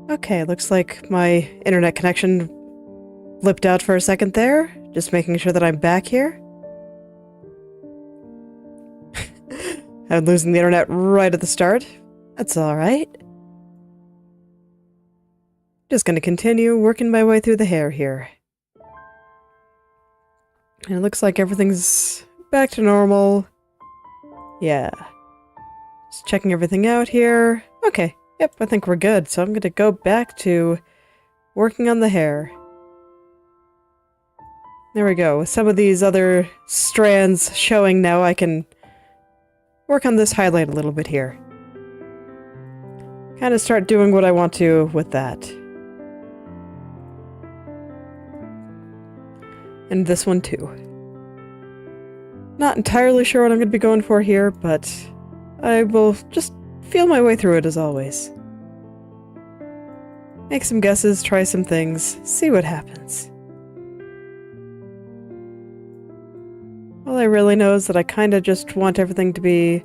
Okay, looks like my internet connection blipped out for a second there. Just making sure that I'm back here. I'm losing the internet right at the start. That's alright. Just gonna continue working my way through the hair here. And it looks like everything's back to normal. Yeah. Just checking everything out here. Okay. Yep, I think we're good. So I'm gonna go back to working on the hair. There we go. With some of these other strands showing now, I can work on this highlight a little bit here. Kind of start doing what I want to with that. And this one too. Not entirely sure what I'm going to be going for here, but I will just feel my way through it as always. Make some guesses, try some things, see what happens. All I really know is that I kind of just want everything to be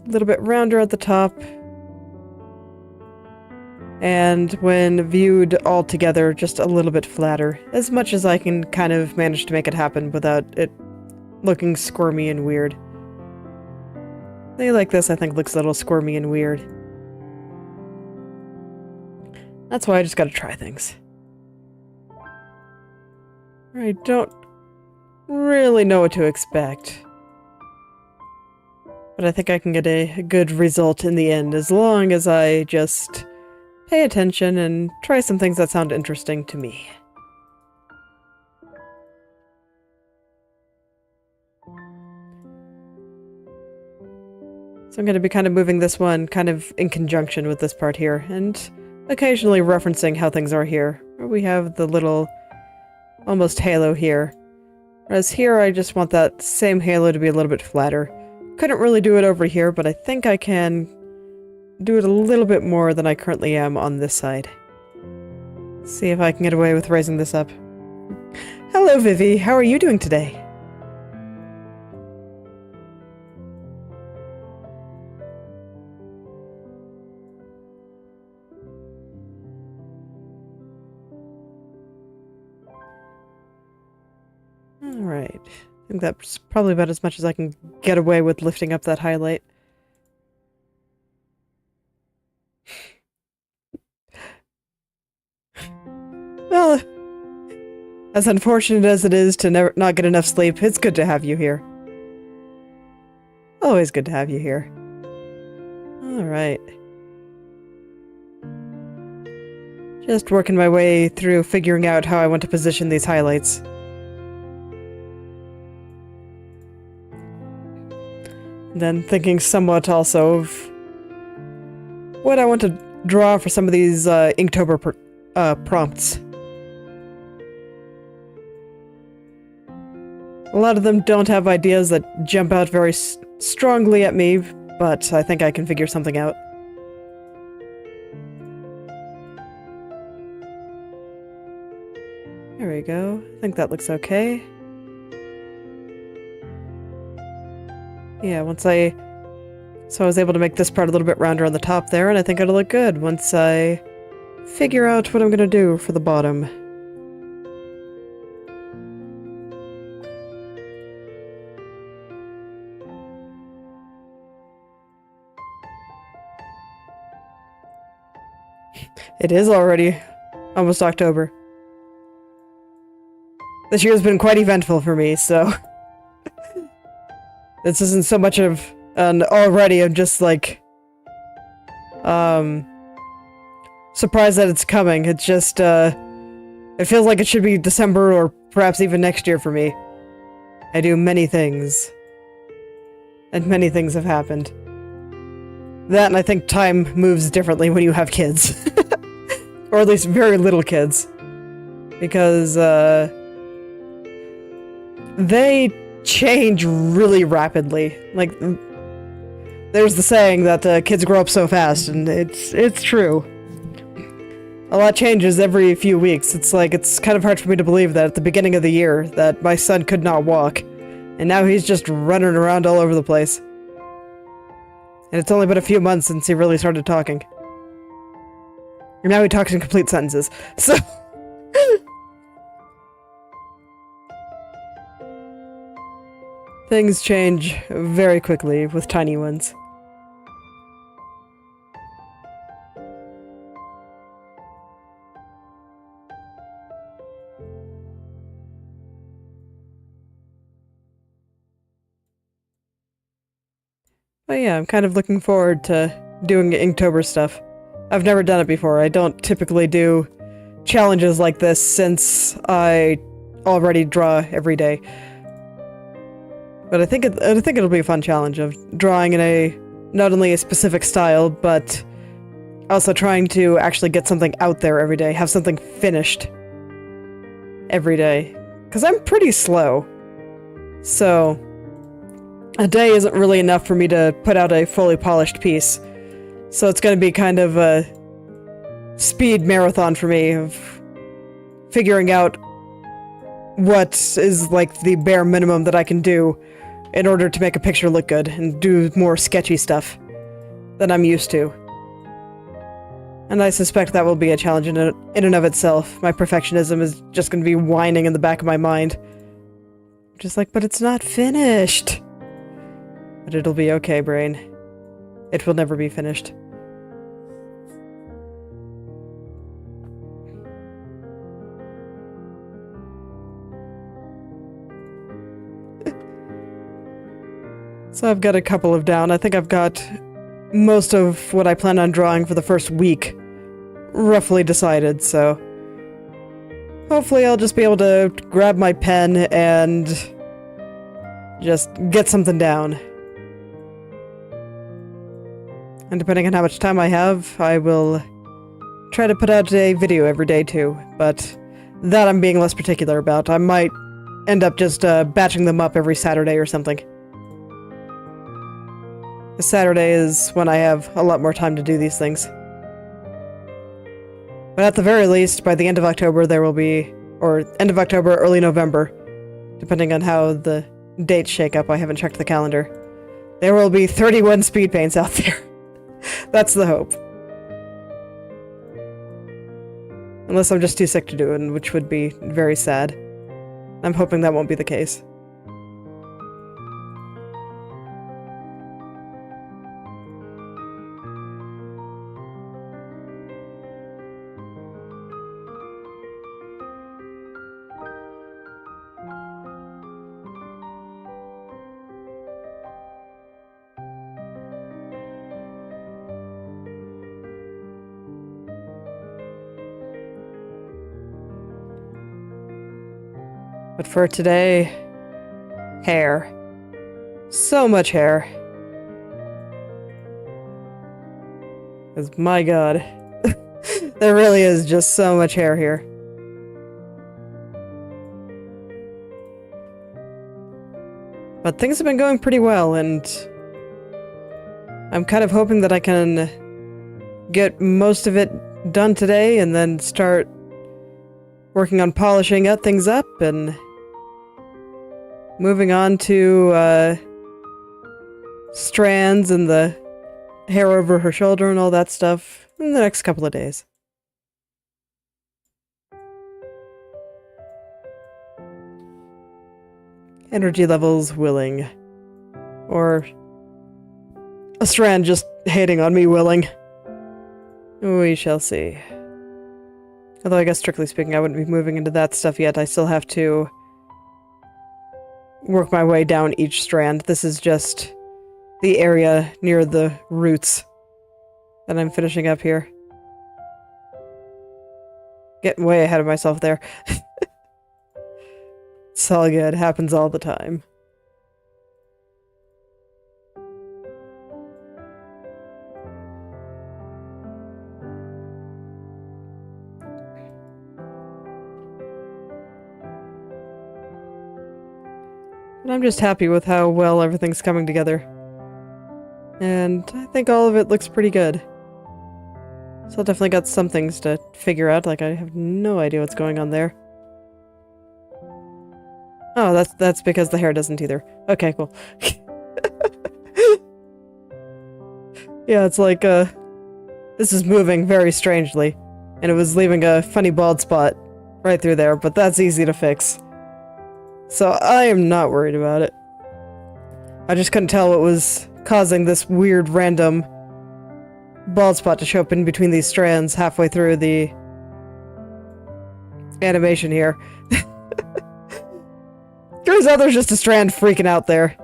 a little bit rounder at the top. And when viewed all together, just a little bit flatter. As much as I can kind of manage to make it happen without it looking squirmy and weird. They like this, I think, looks a little squirmy and weird. That's why I just gotta try things. I don't really know what to expect. But I think I can get a good result in the end, as long as I just pay attention and try some things that sound interesting to me. So I'm going to be kind of moving this one kind of in conjunction with this part here, and occasionally referencing how things are here. We have the little almost halo here. Whereas here I just want that same halo to be a little bit flatter. Couldn't really do it over here, but I think I can do it a little bit more than I currently am on this side. See if I can get away with raising this up. Hello, Vivi. How are you doing today? Alright. I think that's probably about as much as I can get away with lifting up that highlight. Well, as unfortunate as it is to not get enough sleep, it's good to have you here. Always good to have you here. Alright. Just working my way through figuring out how I want to position these highlights. And then thinking somewhat also of what I want to draw for some of these Inktober prompts. A lot of them don't have ideas that jump out very strongly at me, but I think I can figure something out. There we go. I think that looks okay. Yeah, so I was able to make this part a little bit rounder on the top there, and I think it'll look good once I figure out what I'm gonna do for the bottom. It is already almost October. This year's been quite eventful for me, so this isn't so much of an already, I'm just like surprised that it's coming. It's just it feels like it should be December or perhaps even next year for me. I do many things. And many things have happened. That, and I think time moves differently when you have kids. Or at least very little kids. Because, they change really rapidly. Like, there's the saying that kids grow up so fast, and it's true. A lot changes every few weeks. It's like, it's kind of hard for me to believe that at the beginning of the year, that my son could not walk. And now he's just running around all over the place. And it's only been a few months since he really started talking. And now he talks in complete sentences. So... Things change very quickly with tiny ones. But yeah, I'm kind of looking forward to doing Inktober stuff. I've never done it before. I don't typically do challenges like this since I already draw every day. But I think it'll be a fun challenge of drawing in a not only a specific style, but also trying to actually get something out there every day, have something finished every day. Because I'm pretty slow. So a day isn't really enough for me to put out a fully polished piece. So it's going to be kind of a speed marathon for me of figuring out what is like the bare minimum that I can do in order to make a picture look good and do more sketchy stuff than I'm used to. And I suspect that will be a challenge in and of itself. My perfectionism is just going to be whining in the back of my mind. Just like, but it's not finished. But it'll be okay, brain. It will never be finished. So I've got a couple of down. I think I've got most of what I plan on drawing for the first week roughly decided, so hopefully I'll just be able to grab my pen and just get something down. And depending on how much time I have, I will try to put out a video every day too, but that I'm being less particular about. I might end up just batching them up every Saturday or something. Saturday is when I have a lot more time to do these things. But at the very least, by the end of October there will be, or end of October, early November, depending on how the dates shake up. I haven't checked the calendar. There will be 31 speed paints out there. That's the hope. Unless I'm just too sick to do it, which would be very sad. I'm hoping that won't be the case. But for today, hair. So much hair. 'Cause my god, there really is just so much hair here. But things have been going pretty well, and I'm kind of hoping that I can get most of it done today and then start working on polishing things up and moving on to strands and the hair over her shoulder and all that stuff in the next couple of days. Energy levels willing. Or a strand just hating on me willing. We shall see. Although I guess strictly speaking I wouldn't be moving into that stuff yet. I still have to work my way down each strand. This is just the area near the roots that I'm finishing up here. Getting way ahead of myself there. It's all good. Happens all the time. And I'm just happy with how well everything's coming together. And I think all of it looks pretty good. So I definitely got some things to figure out, like I have no idea what's going on there. Oh, that's because the hair doesn't either. Okay, cool. Yeah, it's like, this is moving very strangely. and it was leaving a funny bald spot right through there, but that's easy to fix. So I am not worried about it. I just couldn't tell what was causing this weird random bald spot to show up in between these strands halfway through the animation here. Turns out there's just a strand freaking out there.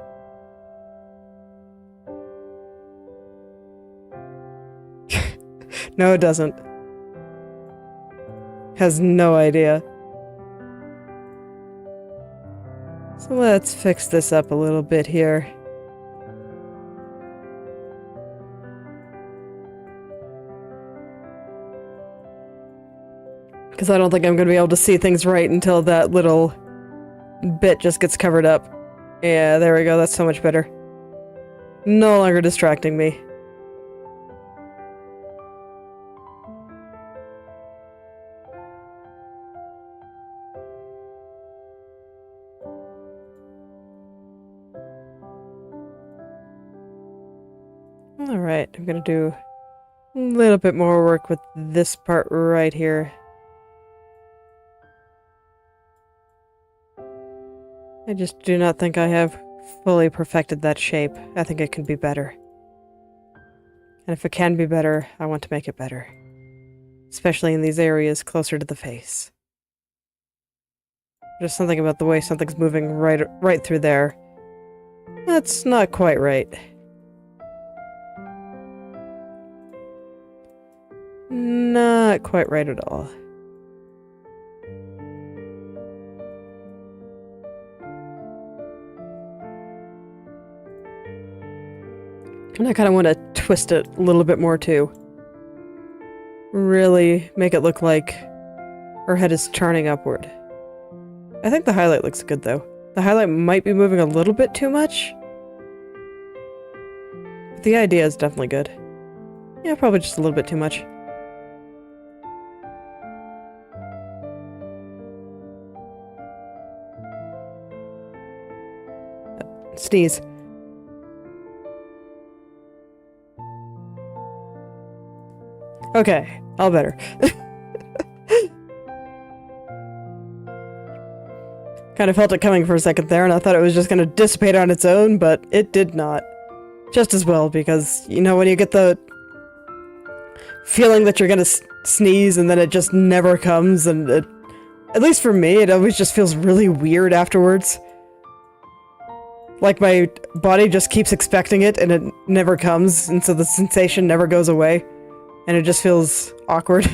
No, it doesn't. Has no idea. So let's fix this up a little bit here. Because I don't think I'm going to be able to see things right until that little bit just gets covered up. Yeah, there we go. That's so much better. No longer distracting me. Alright, I'm gonna do a little bit more work with this part right here. I just do not think I have fully perfected that shape. I think it can be better. And if it can be better, I want to make it better. Especially in these areas closer to the face. Just something about the way something's moving right through there. That's not quite right. Not quite right at all. And I kind of want to twist it a little bit more too. Really make it look like her head is turning upward. I think the highlight looks good though. The highlight might be moving a little bit too much. But the idea is definitely good. Yeah, probably just a little bit too much. Sneeze. Okay, all better. Kind of felt it coming for a second there, and I thought it was just going to dissipate on its own, but it did not. Just as well, because, you know, when you get the feeling that you're going to sneeze and then it just never comes, and it, at least for me, it always just feels really weird afterwards. Like my body just keeps expecting it and it never comes, and so the sensation never goes away. And it just feels awkward.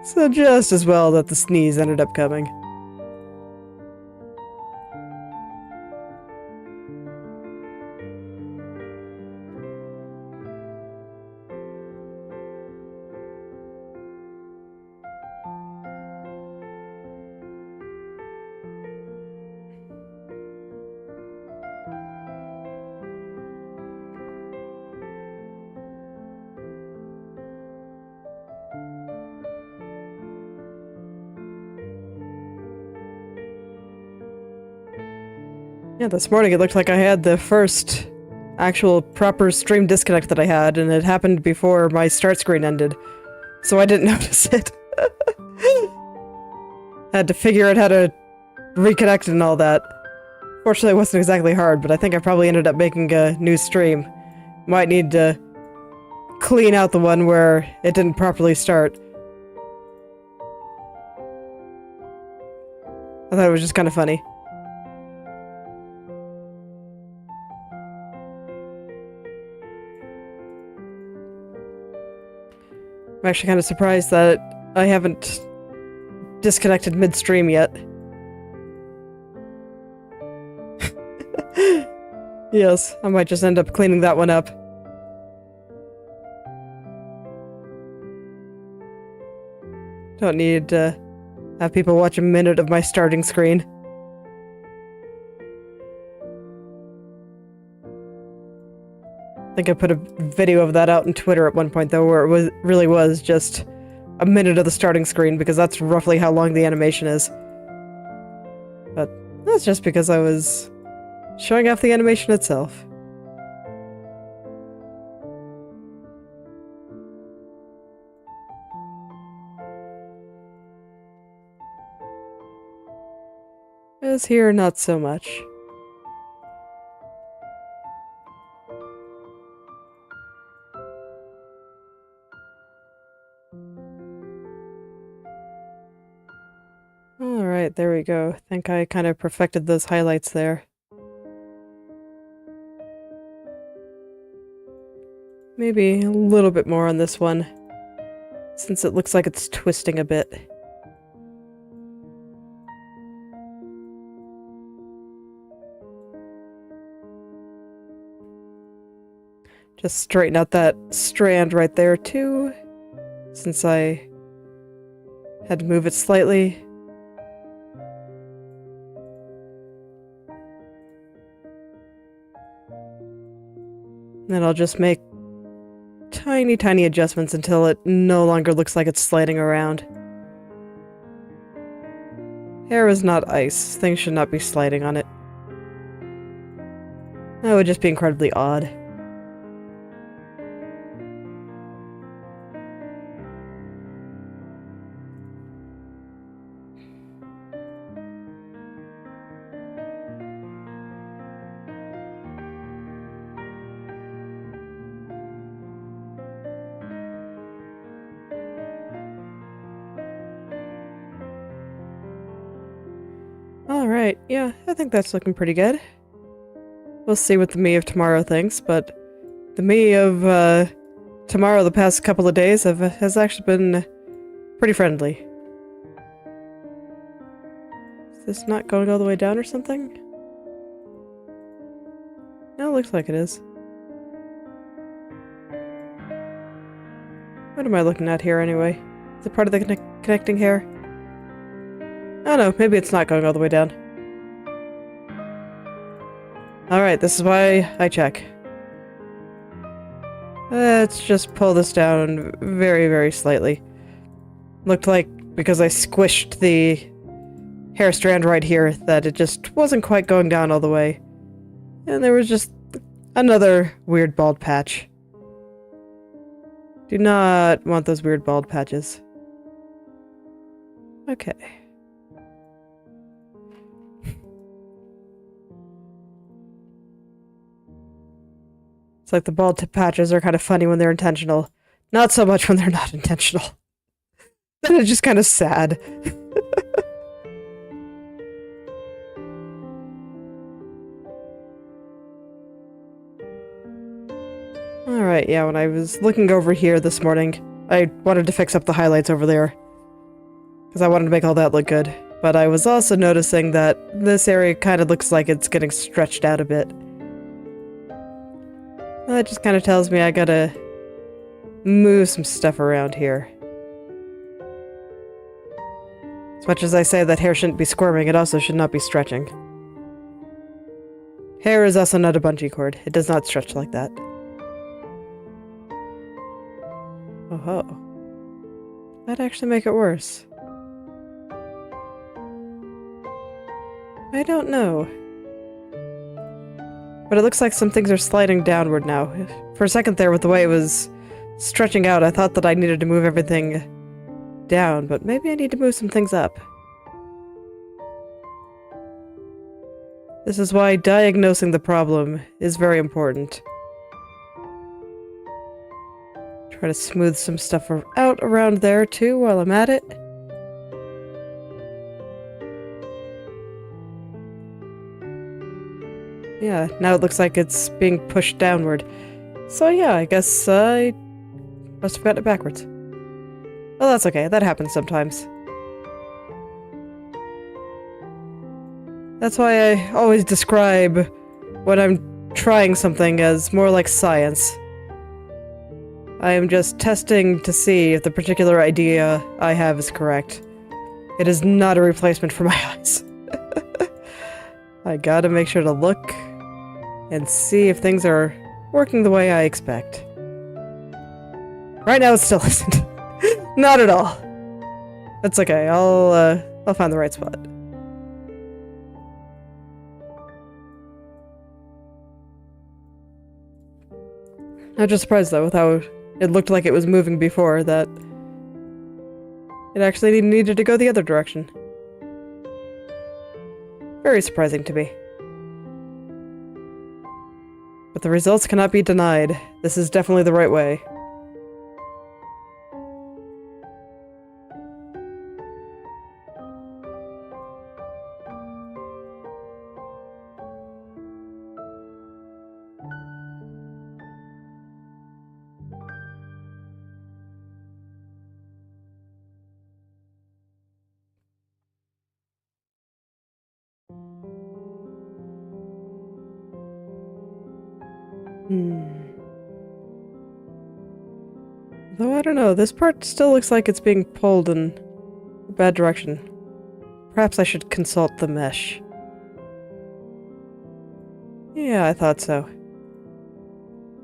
So just as well that the sneeze ended up coming. Yeah, this morning it looked like I had the first actual proper stream disconnect that I had, and it happened before my start screen ended. So I didn't notice it. Had to figure out how to reconnect and all that. Fortunately, it wasn't exactly hard, but I think I probably ended up making a new stream. Might need to clean out the one where it didn't properly start. I thought it was just kind of funny. I'm actually kind of surprised that I haven't disconnected mid-stream yet. Yes, I might just end up cleaning that one up. Don't need to have people watch a minute of my starting screen. I think I put a video of that out on Twitter at one point, though, where it really was just a minute of the starting screen, because that's roughly how long the animation is. But that's just because I was showing off the animation itself. Whereas here, not so much. Alright, there we go. I think I kind of perfected those highlights there. Maybe a little bit more on this one, since it looks like it's twisting a bit. Just straighten out that strand right there too, since I had to move it slightly. Then I'll just make tiny adjustments until it no longer looks like it's sliding around. Hair is not ice. Things should not be sliding on it. That would just be incredibly odd. Alright, yeah, I think that's looking pretty good. We'll see what the me of tomorrow thinks, but the me of tomorrow the past couple of days has actually been pretty friendly. Is this not going all the way down or something? No, it looks like it is. What am I looking at here anyway? Is it part of the connecting hair? Oh no, maybe it's not going all the way down. Alright, this is why I check. Let's just pull this down very slightly. Looked like, because I squished the hair strand right here, that it just wasn't quite going down all the way. And there was just another weird bald patch. Do not want those weird bald patches. Okay. It's like the bald patches are kind of funny when they're intentional. Not so much when they're not intentional. Then it's just kind of sad. Alright, yeah, when I was looking over here this morning, I wanted to fix up the highlights over there. Because I wanted to make all that look good. But I was also noticing that this area kind of looks like it's getting stretched out a bit. That just kind of tells me I gotta move some stuff around here. As much as I say that hair shouldn't be squirming, it also should not be stretching. Hair is also not a bungee cord. It does not stretch like that. Oh ho. That'd actually make it worse. I don't know. But it looks like some things are sliding downward now. For a second there, with the way it was stretching out, I thought that I needed to move everything down, but maybe I need to move some things up. This is why diagnosing the problem is very important. Try to smooth some stuff out around there too while I'm at it. Yeah, now it looks like it's being pushed downward. So yeah, I guess I must have gotten it backwards. Well, that's okay. That happens sometimes. That's why I always describe when I'm trying something as more like science. I am just testing to see if the particular idea I have is correct. It is not a replacement for my eyes. I gotta make sure to look and see if things are working the way I expect. Right now it still isn't. Not at all. That's okay, I'll find the right spot. I'm just surprised though with how it looked like it was moving before, that it actually needed to go the other direction. Very surprising to me. But the results cannot be denied. This is definitely the right way. Though I don't know, this part still looks like it's being pulled in a bad direction. Perhaps I should consult the mesh. Yeah, I thought so.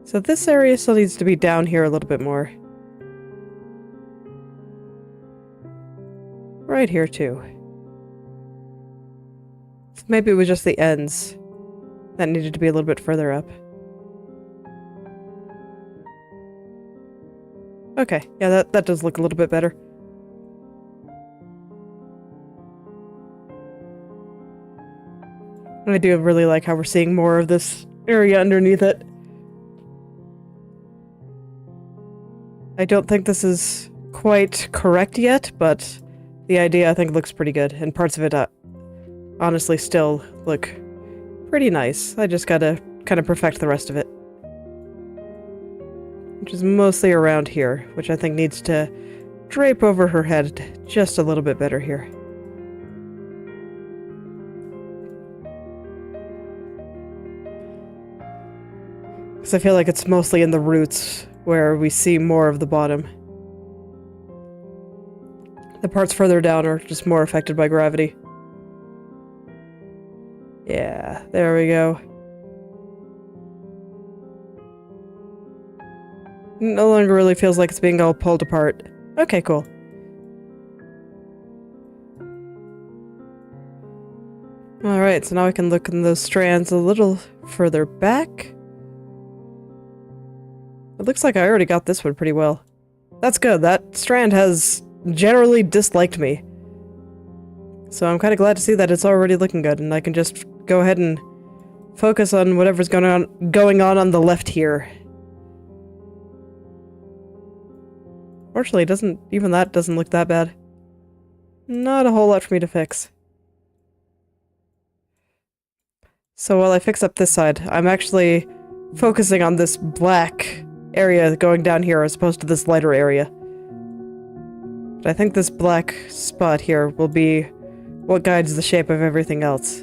So this area still needs to be down here a little bit more. Right here too. So maybe it was just the ends that needed to be a little bit further up. Okay, yeah, that does look a little bit better. I do really like how we're seeing more of this area underneath it. I don't think this is quite correct yet, but the idea I think looks pretty good, and parts of it honestly still look pretty nice. I just gotta kind of perfect the rest of it. Which is mostly around here, which I think needs to drape over her head just a little bit better here. Because I feel like it's mostly in the roots where we see more of the bottom. The parts further down are just more affected by gravity. Yeah, there we go. No longer really feels like it's being all pulled apart. Okay, cool. Alright, so now I can look in those strands a little further back. It looks like I already got this one pretty well. That's good, that strand has generally disliked me. So I'm kind of glad to see that it's already looking good, and I can just go ahead and focus on whatever's going on the left here. Fortunately, even that doesn't look that bad. Not a whole lot for me to fix. So while I fix up this side, I'm actually focusing on this black area going down here as opposed to this lighter area. But I think this black spot here will be what guides the shape of everything else.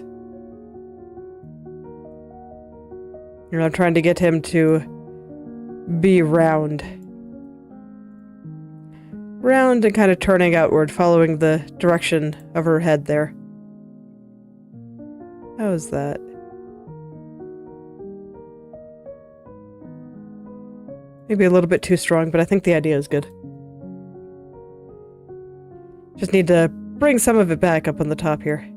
And I'm trying to get him to be round. Round and kind of turning outward, following the direction of her head there. How is that? Maybe a little bit too strong, but I think the idea is good. Just need to bring some of it back up on the top here.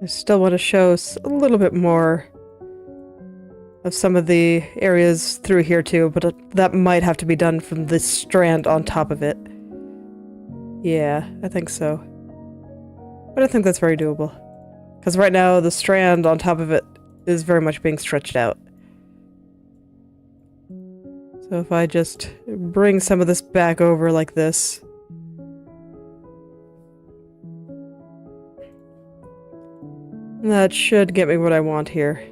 I still want to show a little bit more of some of the areas through here too, but that might have to be done from this strand on top of it. Yeah, I think so. But I think that's very doable. Because right now, the strand on top of it is very much being stretched out. So if I just bring some of this back over like this... that should get me what I want here.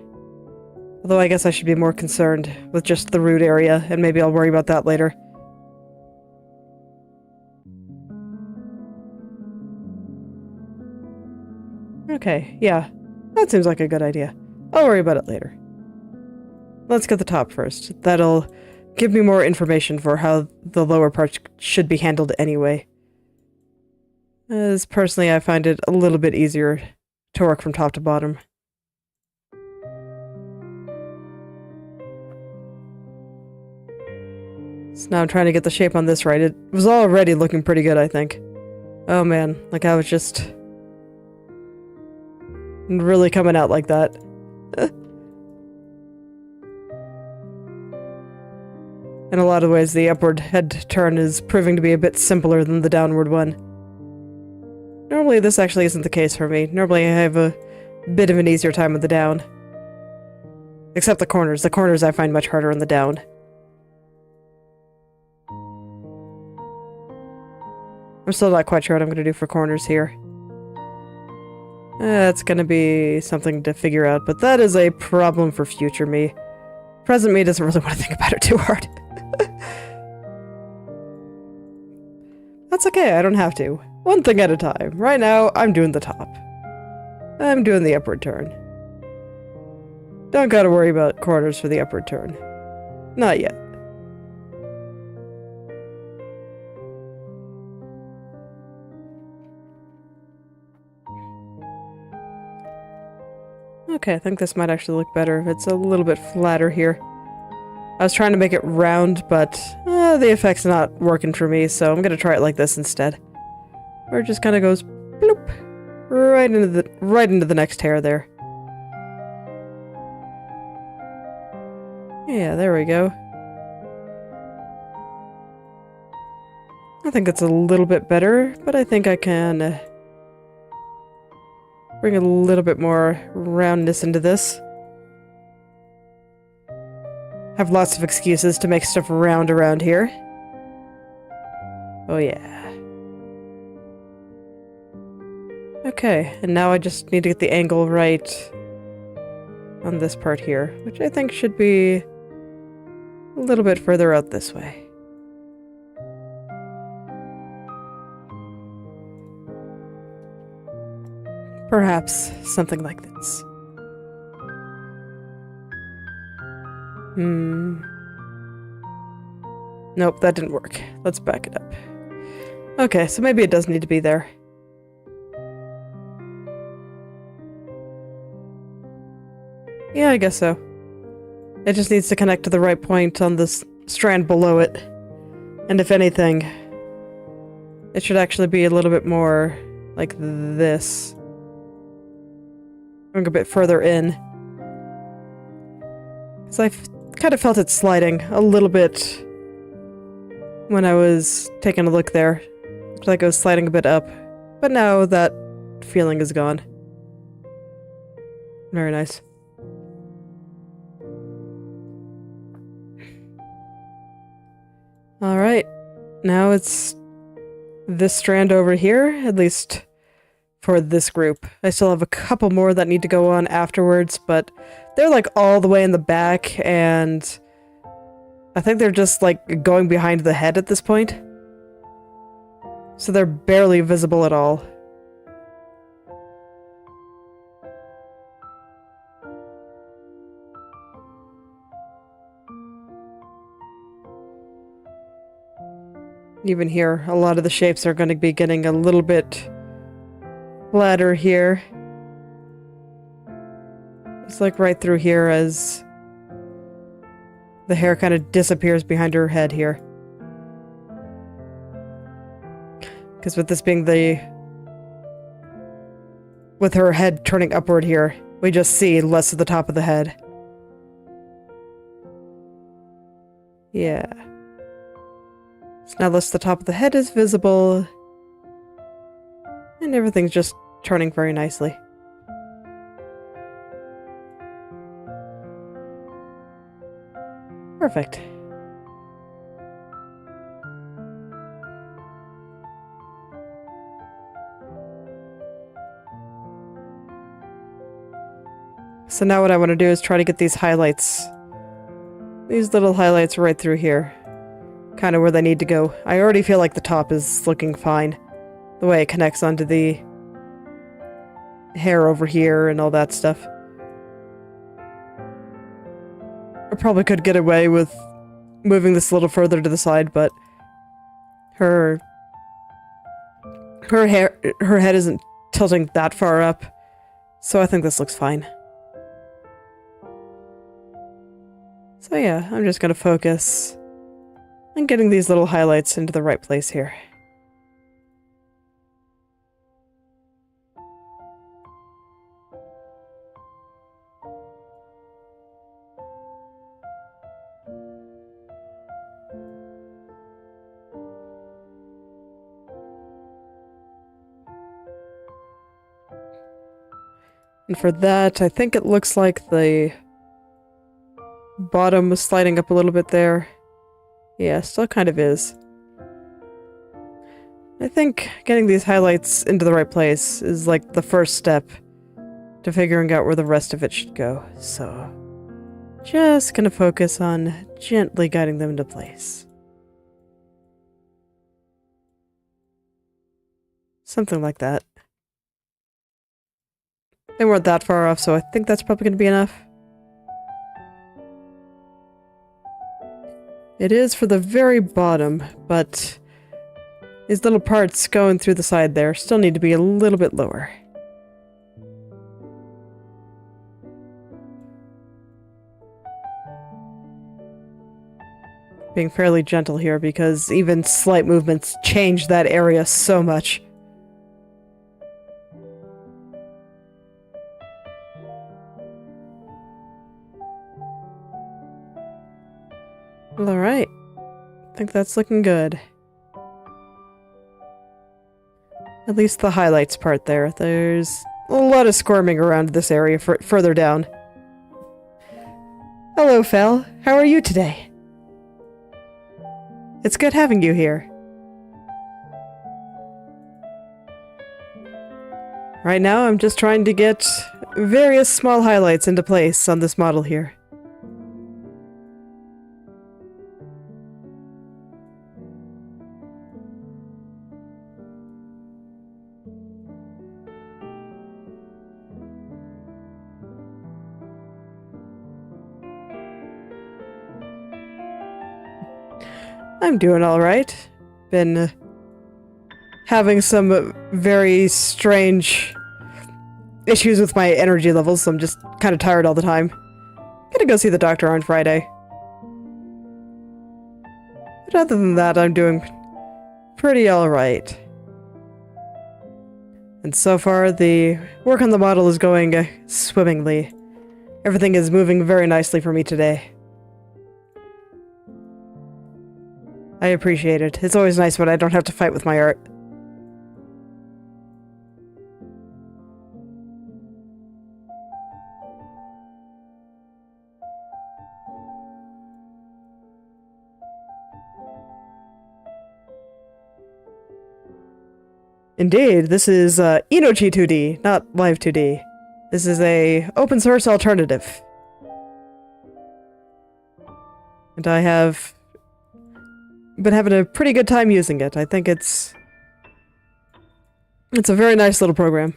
Although I guess I should be more concerned with just the root area, and maybe I'll worry about that later. Okay, yeah. That seems like a good idea. I'll worry about it later. Let's get the top first. That'll give me more information for how the lower parts should be handled anyway. As personally, I find it a little bit easier to work from top to bottom. So now I'm trying to get the shape on this right. It was already looking pretty good, I think. Oh man, like I was just really coming out like that. In a lot of ways, the upward head turn is proving to be a bit simpler than the downward one. Normally, this actually isn't the case for me. Normally, I have a bit of an easier time with the down. Except the corners. The corners I find much harder on the down. I'm still not quite sure what I'm going to do for corners here. That's going to be something to figure out, but that is a problem for future me. Present me doesn't really want to think about it too hard. That's okay, I don't have to. One thing at a time. Right now, I'm doing the top. I'm doing the upward turn. Don't gotta worry about corners for the upward turn. Not yet. Okay, I think this might actually look better if it's a little bit flatter here. I was trying to make it round, but the effect's not working for me, so I'm gonna try it like this instead. Where it just kind of goes bloop right into the next hair there. Yeah, there we go. I think it's a little bit better, but I think I can bring a little bit more roundness into this. Have lots of excuses to make stuff round around here. Oh yeah. Okay, and now I just need to get the angle right on this part here, which I think should be a little bit further out this way. Perhaps something like this. Nope, that didn't work. Let's back it up. Okay, so maybe it does need to be there. Yeah, I guess so. It just needs to connect to the right point on this strand below it. And if anything, it should actually be a little bit more like this. Going a bit further in. Because I kind of felt it sliding a little bit when I was taking a look there. Looked like I was sliding a bit up. But now that feeling is gone. Very nice. Alright, now it's this strand over here, at least for this group. I still have a couple more that need to go on afterwards, but they're like all the way in the back, and I think they're just like going behind the head at this point. So they're barely visible at all. Even here, a lot of the shapes are going to be getting a little bit flatter here. It's like right through here as the hair kind of disappears behind her head here. Because with this being with her head turning upward here, we just see less of the top of the head. Yeah. So now less the top of the head is visible, and everything's just turning very nicely. Perfect. So now what I want to do is try to get these highlights. These little highlights right through here. Kind of where they need to go. I already feel like the top is looking fine. The way it connects onto the hair over here and all that stuff. I probably could get away with moving this a little further to the side, but her head isn't tilting that far up, so I think this looks fine. So yeah, I'm just gonna focus on getting these little highlights into the right place here. And for that, I think it looks like the bottom was sliding up a little bit there. Yeah, still kind of is. I think getting these highlights into the right place is like the first step to figuring out where the rest of it should go. So, just gonna focus on gently guiding them into place. Something like that. They weren't that far off, so I think that's probably going to be enough. It is for the very bottom, but these little parts going through the side there still need to be a little bit lower. Being fairly gentle here because even slight movements change that area so much. Alright, I think that's looking good. At least the highlights part there. There's a lot of squirming around this area further down. Hello, Fel. How are you today? It's good having you here. Right now, I'm just trying to get various small highlights into place on this model here. I'm doing alright. Been having some very strange issues with my energy levels, so I'm just kind of tired all the time. Gonna go see the doctor on Friday. But other than that, I'm doing pretty alright. And so far, the work on the model is going swimmingly. Everything is moving very nicely for me today. I appreciate it. It's always nice when I don't have to fight with my art. Indeed, this is Inochi2D, not Live2D. This is a open source alternative. And I have been having a pretty good time using it. I think it's a very nice little program.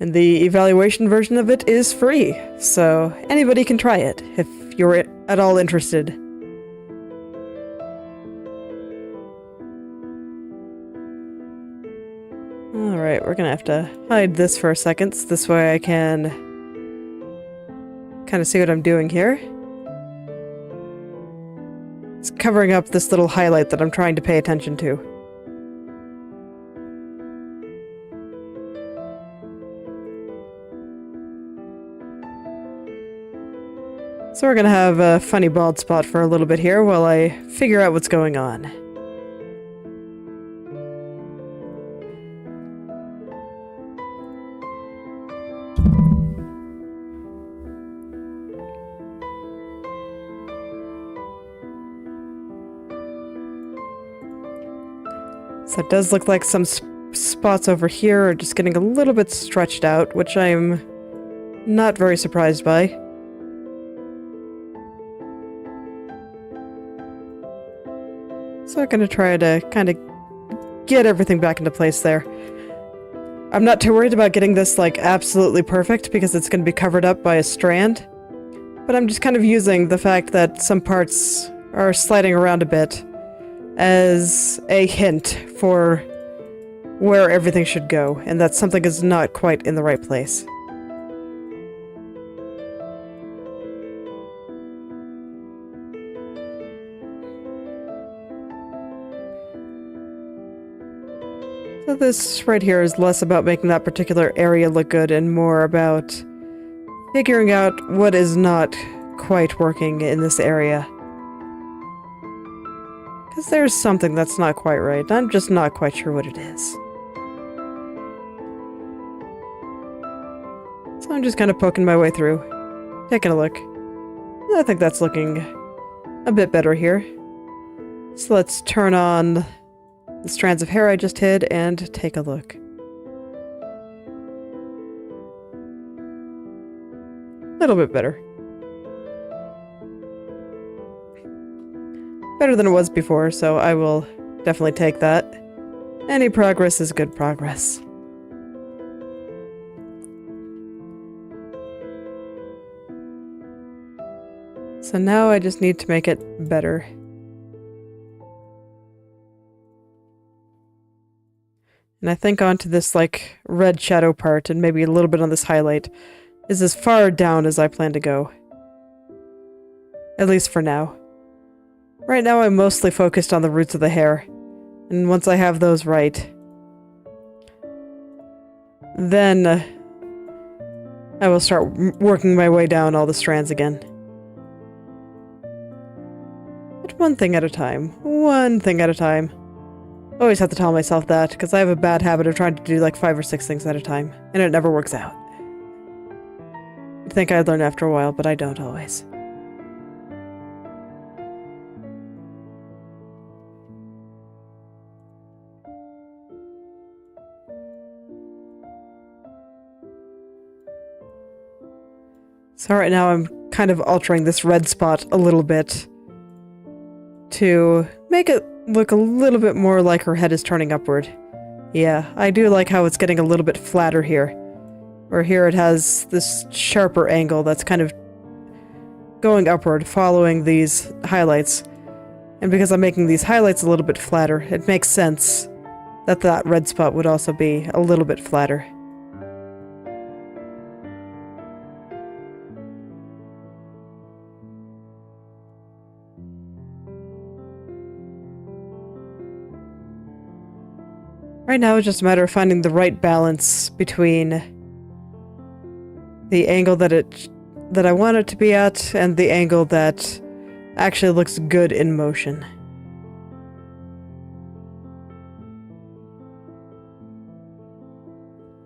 And the evaluation version of it is free, so anybody can try it if you're at all interested. Alright, we're gonna have to hide this for a second, so this way I can kind of see what I'm doing here. It's covering up this little highlight that I'm trying to pay attention to. So we're gonna have a funny bald spot for a little bit here while I figure out what's going on. So it does look like some spots over here are just getting a little bit stretched out, which I'm not very surprised by. So I'm going to try to kind of get everything back into place there. I'm not too worried about getting this, like, absolutely perfect because it's going to be covered up by a strand. But I'm just kind of using the fact that some parts are sliding around a bit as a hint for where everything should go, and that something is not quite in the right place. So this right here is less about making that particular area look good and more about figuring out what is not quite working in this area. Because there's something that's not quite right. I'm just not quite sure what it is. So I'm just kind of poking my way through, taking a look. I think that's looking a bit better here. So let's turn on the strands of hair I just hid and take a look. A little bit better. Better than it was before, so I will definitely take that. Any progress is good progress. So now I just need to make it better. And I think onto this, like, red shadow part, and maybe a little bit on this highlight, is as far down as I plan to go. At least for now. Right now I'm mostly focused on the roots of the hair, and once I have those right, then I will start working my way down all the strands again. But one thing at a time. One thing at a time. I always have to tell myself that, because I have a bad habit of trying to do like 5 or 6 things at a time, and it never works out. You'd think I'd learn after a while, but I don't always. So right now I'm kind of altering this red spot a little bit to make it look a little bit more like her head is turning upward. Yeah, I do like how it's getting a little bit flatter here. Where here it has this sharper angle that's kind of going upward, following these highlights. And because I'm making these highlights a little bit flatter, it makes sense that that red spot would also be a little bit flatter. Right now it's just a matter of finding the right balance between the angle that I want it to be at and the angle that actually looks good in motion.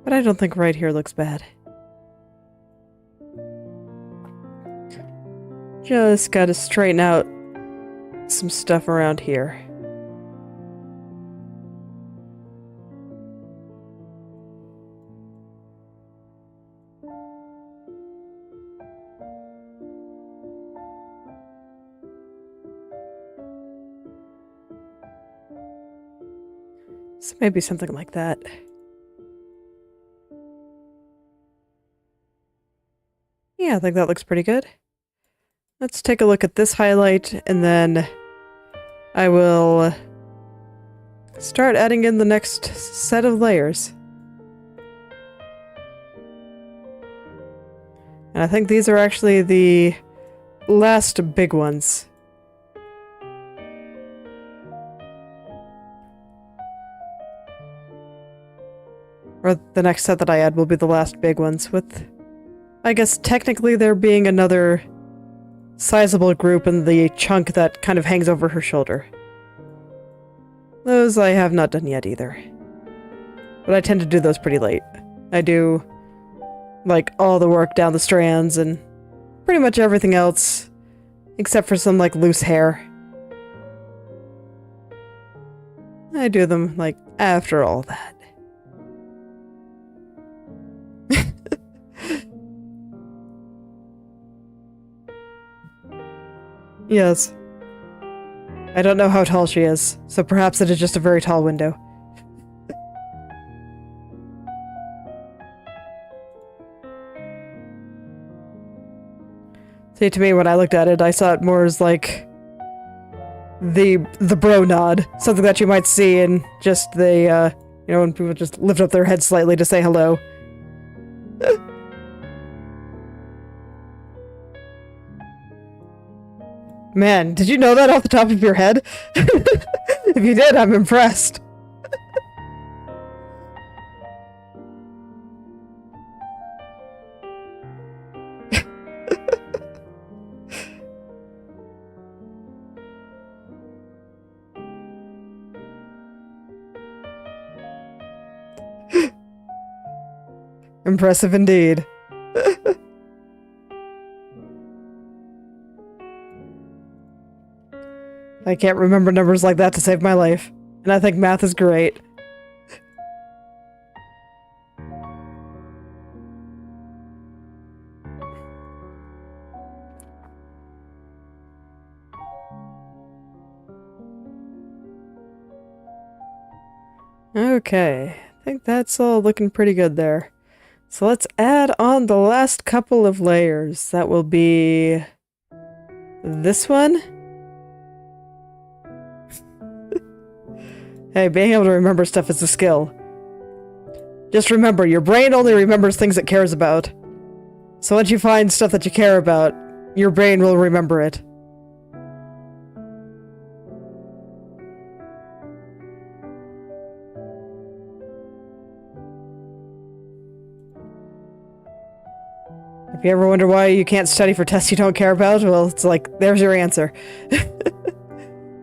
But I don't think right here looks bad. Just gotta straighten out some stuff around here. So maybe something like that. Yeah, I think that looks pretty good. Let's take a look at this highlight, and then I will start adding in the next set of layers. And I think these are actually the last big ones. Or the next set that I add will be the last big ones, with, I guess, technically there being another sizable group in the chunk that kind of hangs over her shoulder. Those I have not done yet either. But I tend to do those pretty late. I do, like, all the work down the strands and pretty much everything else, except for some, like, loose hair. I do them, like, after all that. Yes. I don't know how tall she is, so perhaps it is just a very tall window. See, to me, when I looked at it, I saw it more as like the bro nod, something that you might see in just the you know, when people just lift up their head slightly to say hello. Man, did you know that off the top of your head? If you did, I'm impressed. Impressive indeed. I can't remember numbers like that to save my life, and I think math is great. Okay, I think that's all looking pretty good there. So let's add on the last couple of layers. That will be this one. Hey, being able to remember stuff is a skill. Just remember, your brain only remembers things it cares about. So once you find stuff that you care about, your brain will remember it. If you ever wonder why you can't study for tests you don't care about, well, it's like, there's your answer.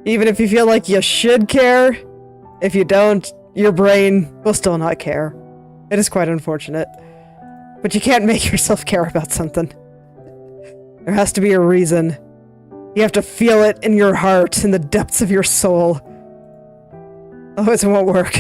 Even if you feel like you should care, if you don't, your brain will still not care. It is quite unfortunate. But you can't make yourself care about something. There has to be a reason. You have to feel it in your heart, in the depths of your soul. Otherwise it won't work.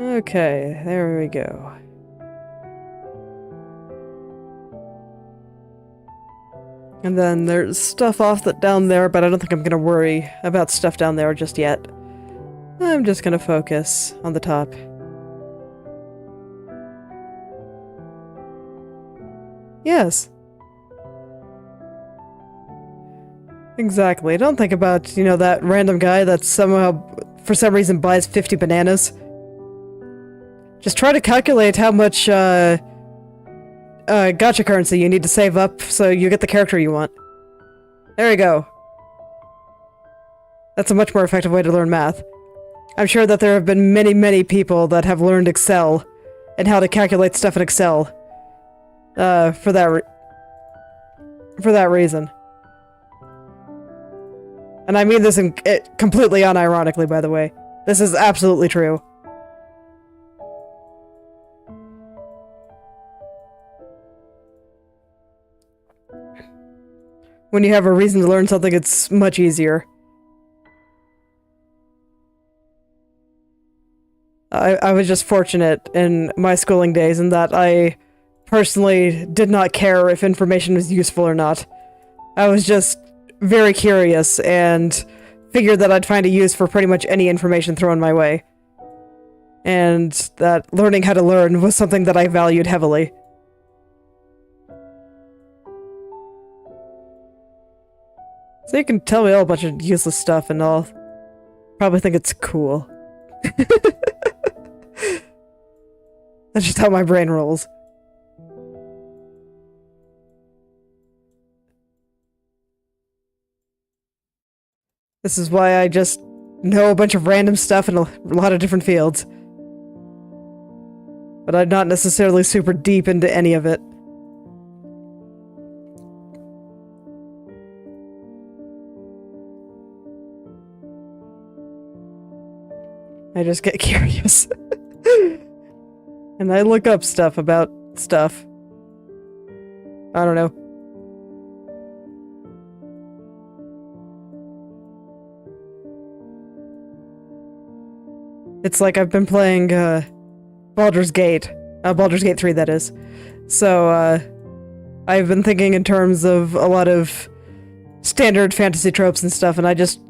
Okay, there we go. And then there's stuff off down there, but I don't think I'm gonna worry about stuff down there just yet. I'm just gonna focus on the top. Yes. Exactly. Don't think about, you know, that random guy that somehow, for some reason, buys 50 bananas. Just try to calculate how much, gacha currency you need to save up so you get the character you want. There you go. That's a much more effective way to learn math. I'm sure that there have been many, many people that have learned Excel and how to calculate stuff in Excel. For that reason. And I mean this completely unironically, by the way. This is absolutely true. When you have a reason to learn something, it's much easier. I was just fortunate in my schooling days in that I personally did not care if information was useful or not. I was just very curious and figured that I'd find a use for pretty much any information thrown my way. And that learning how to learn was something that I valued heavily. So you can tell me all a bunch of useless stuff and I'll probably think it's cool. That's just how my brain rolls. This is why I just know a bunch of random stuff in a lot of different fields. But I'm not necessarily super deep into any of it. I just get curious. And I look up stuff about stuff. I don't know. It's like I've been playing Baldur's Gate, Baldur's Gate 3, that is. So, I've been thinking in terms of a lot of standard fantasy tropes and stuff, and I just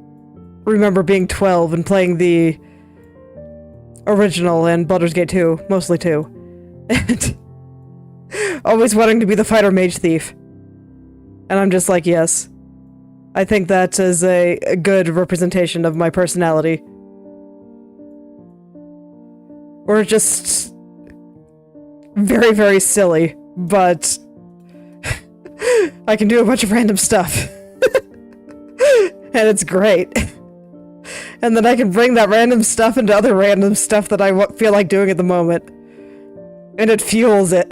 remember being 12 and playing the original and Baldur's Gate 2, mostly 2, and always wanting to be the fighter mage thief. And I'm just like, yes. I think that is a good representation of my personality. Or just very, very silly, but I can do a bunch of random stuff. And it's great. And then I can bring that random stuff into other random stuff that I feel like doing at the moment. And it fuels it.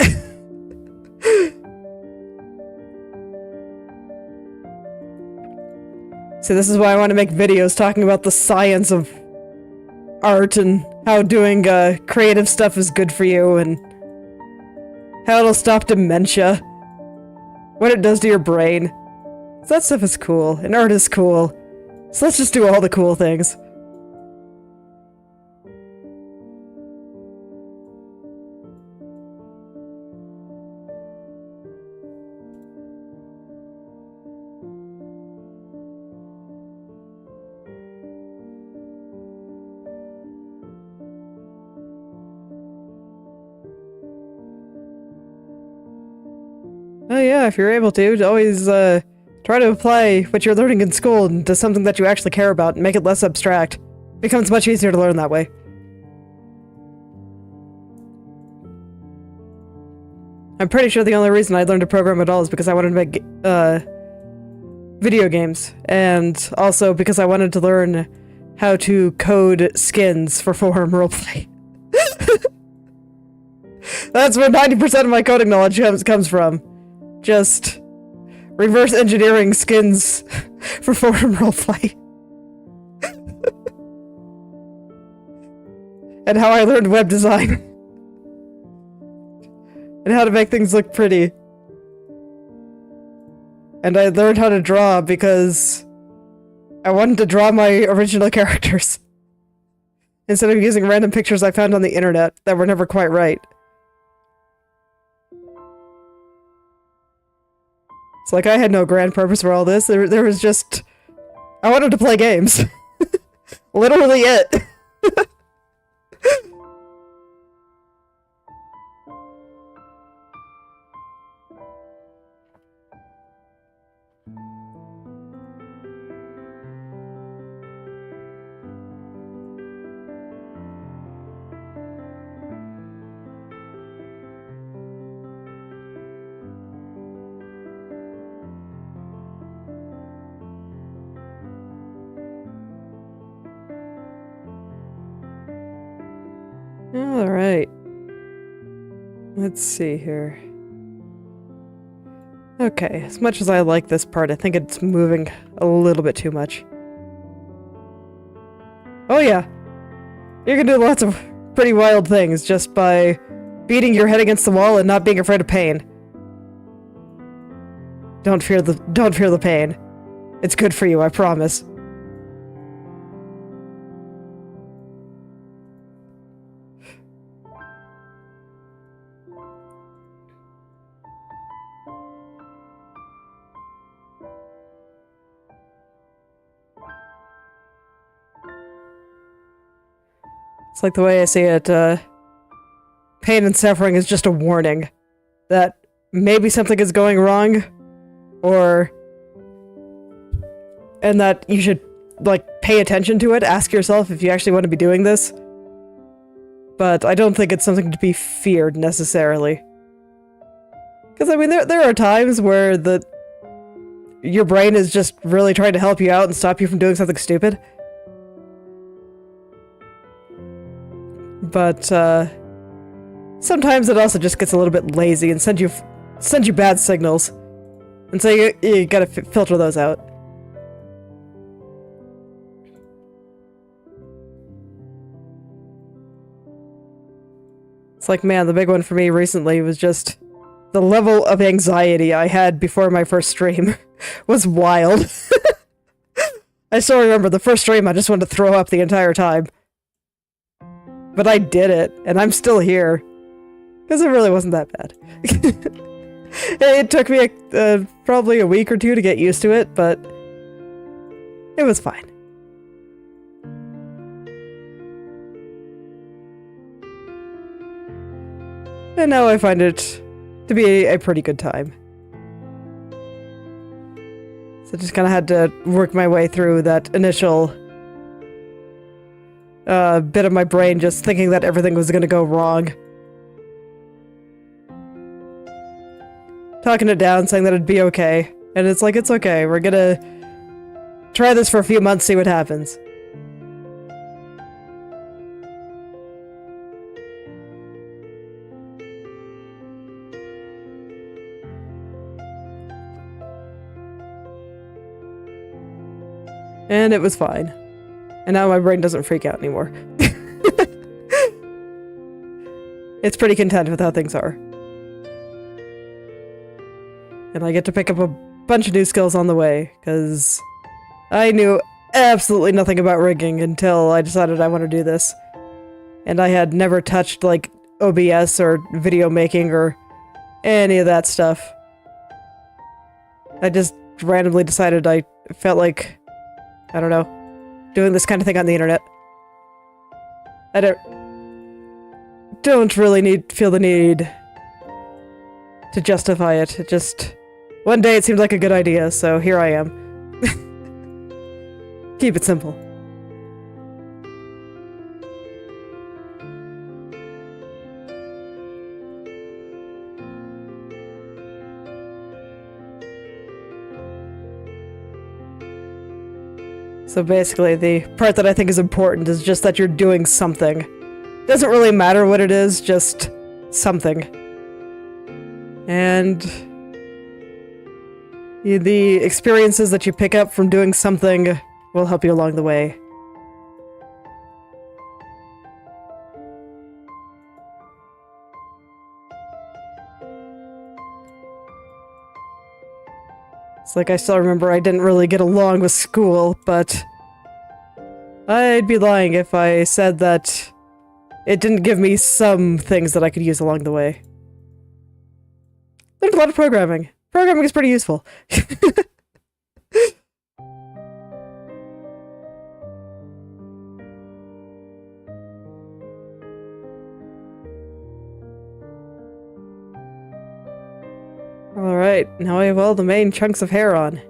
So this is why I want to make videos talking about the science of art and how doing creative stuff is good for you and how it'll stop dementia, what it does to your brain. So that stuff is cool, and art is cool. So let's just do all the cool things. Oh yeah, if you're able to, always try to apply what you're learning in school into something that you actually care about and make it less abstract. It becomes much easier to learn that way. I'm pretty sure the only reason I learned to program at all is because I wanted to make video games, and also because I wanted to learn how to code skins for forum roleplay. That's where 90% of my coding knowledge comes from. Just reverse engineering skins for forum roleplay. And how I learned web design. And how to make things look pretty. And I learned how to draw because I wanted to draw my original characters. Instead of using random pictures I found on the internet that were never quite right. It's like I had no grand purpose for all this. There was just... I wanted to play games. Literally it. Alright. Let's see here. Okay, as much as I like this part, I think it's moving a little bit too much. Oh yeah! You can do lots of pretty wild things just by beating your head against the wall and not being afraid of pain. Don't fear the pain. It's good for you, I promise. It's like the way I see it, pain and suffering is just a warning that maybe something is going wrong, and that you should, like, pay attention to it, ask yourself if you actually want to be doing this. But I don't think it's something to be feared, necessarily. Because, I mean, there are times where your brain is just really trying to help you out and stop you from doing something stupid. But, sometimes it also just gets a little bit lazy and sends you bad signals. And so you gotta filter those out. It's like, man, the big one for me recently was just the level of anxiety I had before my first stream was wild. I still remember the first stream I just wanted to throw up the entire time. But I did it, and I'm still here. Because it really wasn't that bad. It took me probably a week or two to get used to it, but it was fine. And now I find it to be a pretty good time. So I just kind of had to work my way through that initial bit of my brain just thinking that everything was going to go wrong. Talking it down, saying that it'd be okay. And it's like, it's okay. We're gonna try this for a few months, see what happens. And it was fine. And now my brain doesn't freak out anymore. It's pretty content with how things are. And I get to pick up a bunch of new skills on the way, because I knew absolutely nothing about rigging until I decided I want to do this. And I had never touched, like, OBS or video making or any of that stuff. I just randomly decided I felt like, I don't know, doing this kind of thing on the internet. I don't really feel the need to justify it. It just... One day it seemed like a good idea, so here I am. Keep it simple. So basically, the part that I think is important is just that you're doing something. Doesn't really matter what it is, just something. And the experiences that you pick up from doing something will help you along the way. It's like I still remember I didn't really get along with school, but I'd be lying if I said that it didn't give me some things that I could use along the way. Learned a lot of programming. Programming is pretty useful. Alright, now I have all the main chunks of hair on.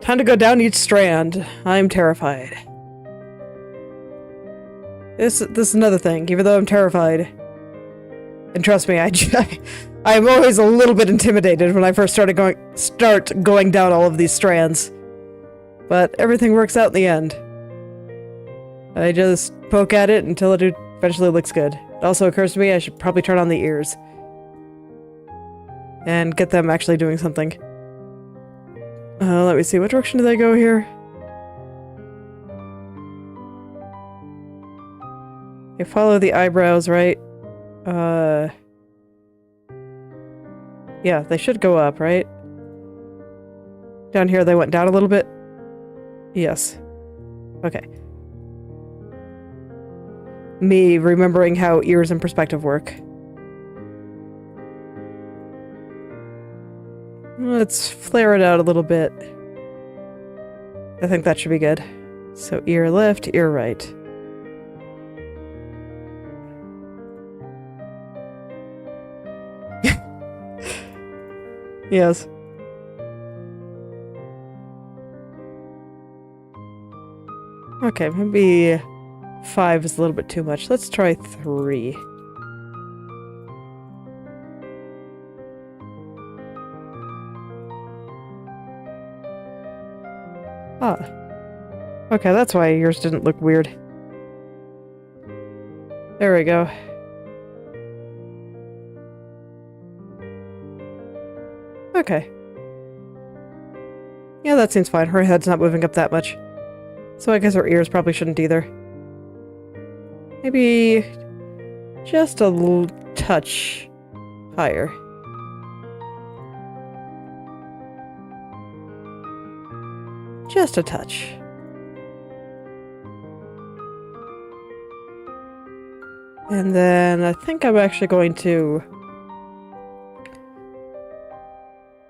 Time to go down each strand. I'm terrified. This is another thing, even though I'm terrified. And trust me, I'm always a little bit intimidated when I first start going down all of these strands. But everything works out in the end. I just poke at it until it eventually looks good. It also occurs to me I should probably turn on the ears. And get them actually doing something. Let me see, what direction do they go here? They follow the eyebrows, right? Yeah, they should go up, right? Down here they went down a little bit? Yes. Okay. Me remembering how ears and perspective work. Let's flare it out a little bit. I think that should be good. So ear left, ear right. Yes. Okay, maybe 5 is a little bit too much. Let's try 3. Ah. Okay, that's why yours didn't look weird. There we go. Okay. Yeah, that seems fine. Her head's not moving up that much. So I guess her ears probably shouldn't either. Maybe just a little touch higher. Just a touch. And then I think I'm actually going to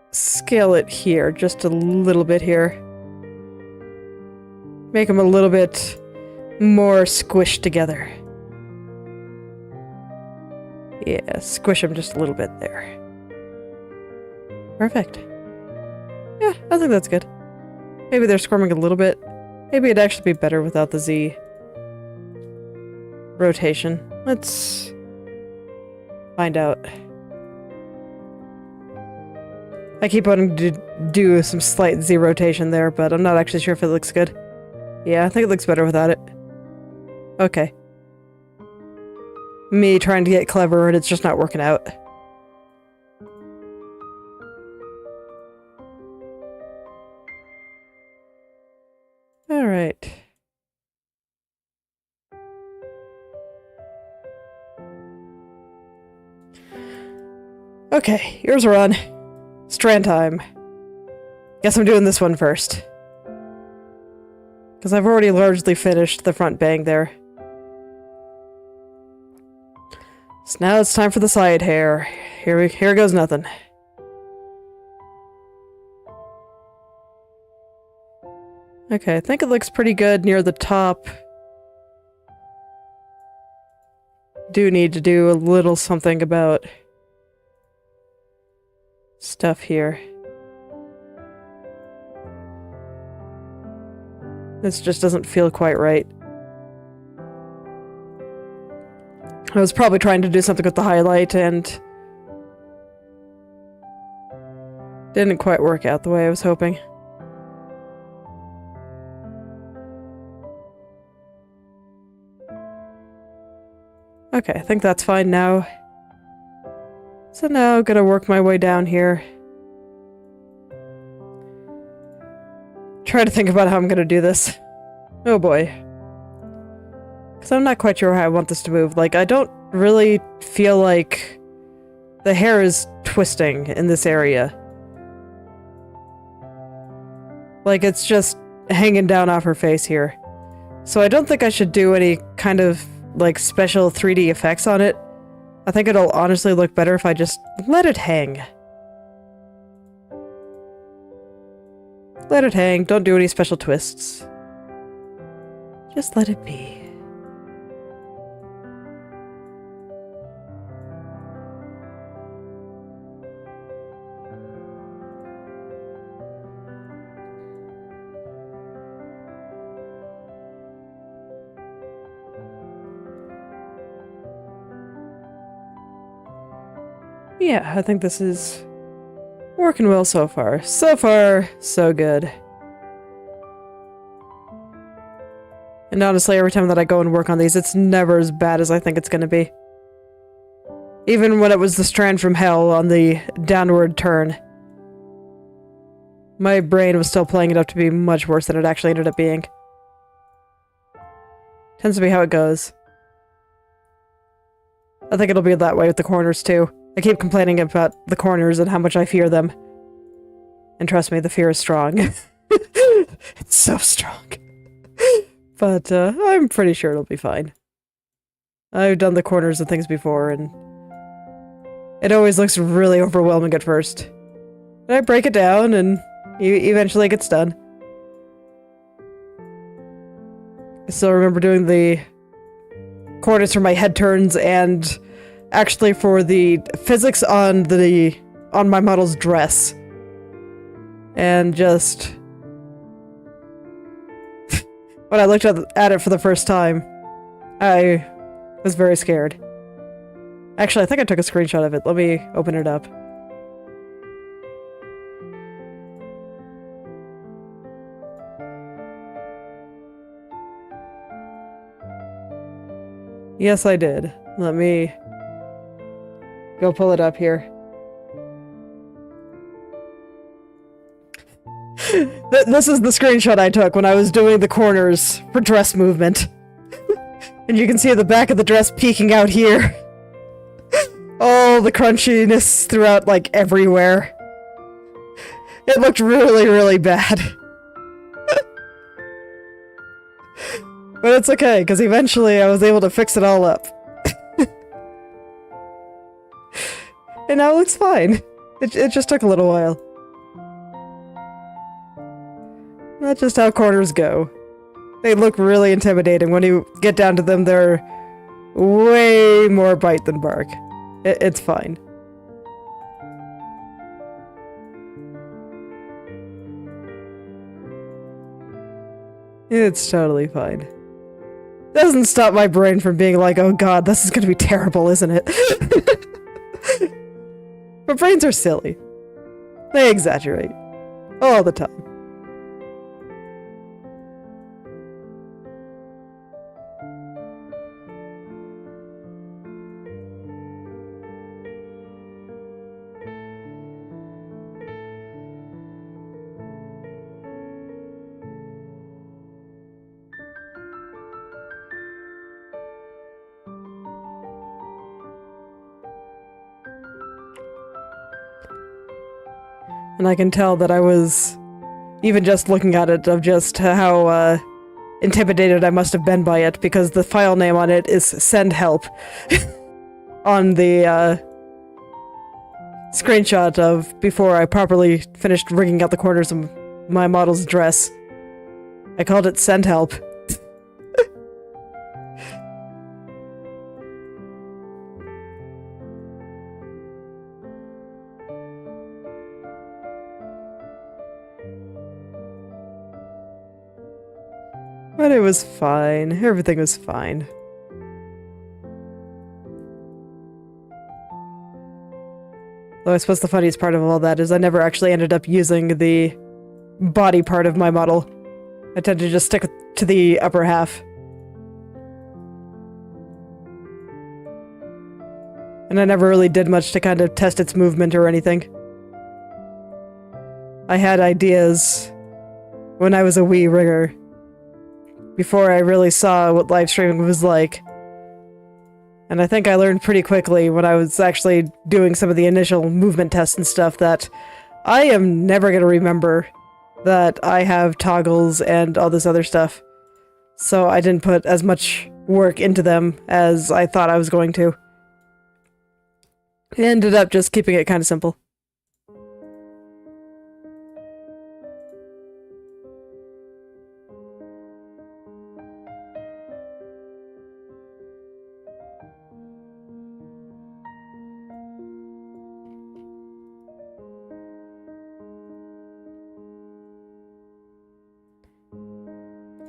scale it here, just a little bit here. Make them a little bit more squished together. Yeah, squish them just a little bit there. Perfect. Yeah, I think that's good. Maybe they're squirming a little bit. Maybe it'd actually be better without the Z rotation. Let's find out. I keep wanting to do some slight Z rotation there, but I'm not actually sure if it looks good. Yeah, I think it looks better without it. Okay. Me trying to get clever and it's just not working out. Alright. Okay, yours are on. Strand time. Guess I'm doing this one first. Because I've already largely finished the front bang there. So now it's time for the side hair. Here goes nothing. Okay, I think it looks pretty good near the top. Do need to do a little something about stuff here. This just doesn't feel quite right. I was probably trying to do something with the highlight and didn't quite work out the way I was hoping. Okay, I think that's fine now. So now I'm gonna work my way down here. Try to think about how I'm gonna do this. Oh boy. Because I'm not quite sure how I want this to move. Like, I don't really feel like the hair is twisting in this area. Like, it's just hanging down off her face here. So I don't think I should do any kind of, like, special 3D effects on it. I think it'll honestly look better if I just let it hang. Let it hang, don't do any special twists. Just let it be. Yeah, I think this is working well so far. So far, so good. And honestly, every time that I go and work on these, it's never as bad as I think it's gonna be. Even when it was the strand from hell on the downward turn, my brain was still playing it up to be much worse than it actually ended up being. Tends to be how it goes. I think it'll be that way with the corners too. I keep complaining about the corners and how much I fear them. And trust me, the fear is strong. It's so strong. But I'm pretty sure it'll be fine. I've done the corners and things before, and it always looks really overwhelming at first. But I break it down, and eventually it gets done. I still remember doing the corners for my head turns and actually for the physics on my model's dress. And just when I looked at it for the first time, I was very scared. Actually, I think I took a screenshot of it. Let me open it up. Yes, I did. Let me go pull it up here. This is the screenshot I took when I was doing the corners for dress movement. And you can see the back of the dress peeking out here. Oh, the crunchiness throughout, like, everywhere. It looked really, really bad. But it's okay, because eventually I was able to fix it all up. And now it looks fine. It just took a little while. That's just how corners go. They look really intimidating. When you get down to them, they're way more bite than bark. It's fine. It's totally fine. Doesn't stop my brain from being like, oh god, this is gonna be terrible, isn't it? But brains are silly. They exaggerate. All the time. And I can tell that I was, even just looking at it, of just how intimidated I must have been by it, because the file name on it is send help. On the screenshot of before I properly finished rigging out the corners of my model's dress. I called it send help. But it was fine. Everything was fine. Though I suppose the funniest part of all that is I never actually ended up using the body part of my model. I tend to just stick to the upper half. And I never really did much to kind of test its movement or anything. I had ideas when I was a wee rigger, before I really saw what live streaming was like. And I think I learned pretty quickly when I was actually doing some of the initial movement tests and stuff that I am never going to remember that I have toggles and all this other stuff. So I didn't put as much work into them as I thought I was going to. I ended up just keeping it kind of simple.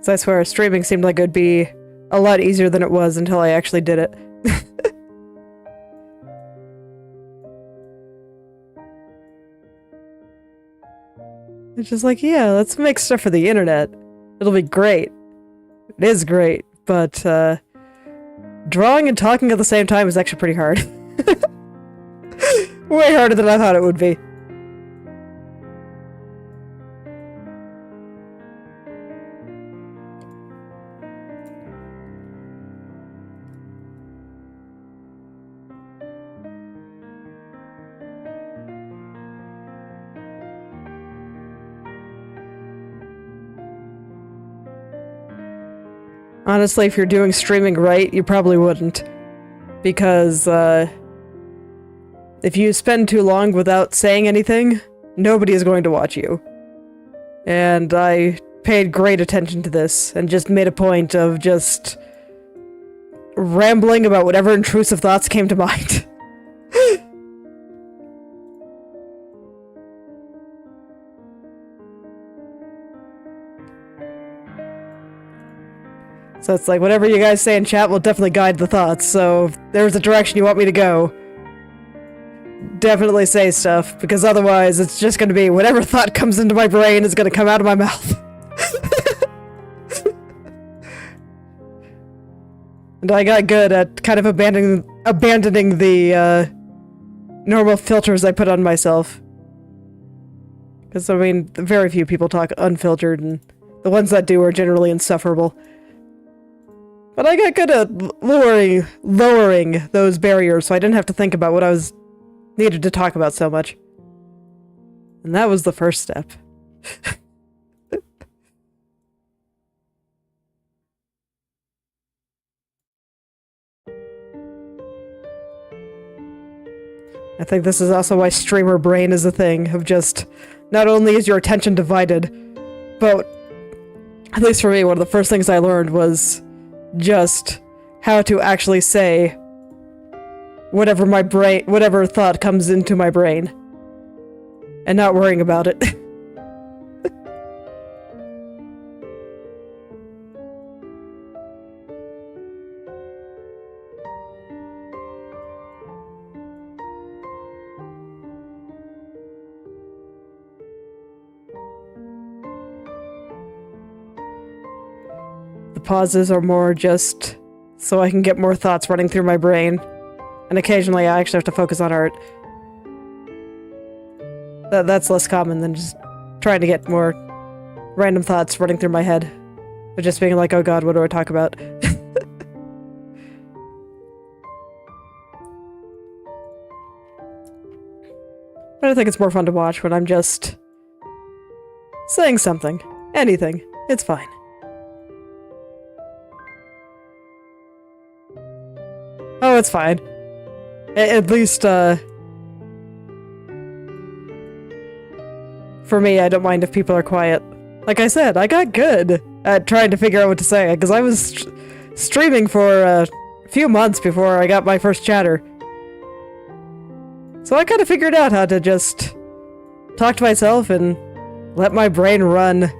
So I swear, streaming seemed like it would be a lot easier than it was until I actually did it. It's just like, yeah, let's make stuff for the internet. It'll be great. It is great, but drawing and talking at the same time is actually pretty hard. Way harder than I thought it would be. Honestly, if you're doing streaming right, you probably wouldn't. Because, if you spend too long without saying anything, nobody is going to watch you. And I paid great attention to this, and just made a point of just rambling about whatever intrusive thoughts came to mind. So it's like, whatever you guys say in chat will definitely guide the thoughts, so if there's a direction you want me to go, definitely say stuff, because otherwise it's just gonna be whatever thought comes into my brain is gonna come out of my mouth. And I got good at kind of abandoning the normal filters I put on myself. Because, I mean, very few people talk unfiltered, and the ones that do are generally insufferable. But I got good at lowering those barriers, so I didn't have to think about what I was needed to talk about so much. And that was the first step. I think this is also why streamer brain is a thing, of just, not only is your attention divided, but, at least for me, one of the first things I learned was just how to actually say whatever thought comes into my brain, and not worrying about it. The pauses are more just so I can get more thoughts running through my brain, and occasionally I actually have to focus on art. That's less common than just trying to get more random thoughts running through my head. But just being like, oh god, what do I talk about? But I think it's more fun to watch when I'm just saying something. Anything. It's fine. Oh, it's fine. At least, for me, I don't mind if people are quiet. Like I said, I got good at trying to figure out what to say, because I was streaming for a few months before I got my first chatter. So I kind of figured out how to just talk to myself and let my brain run.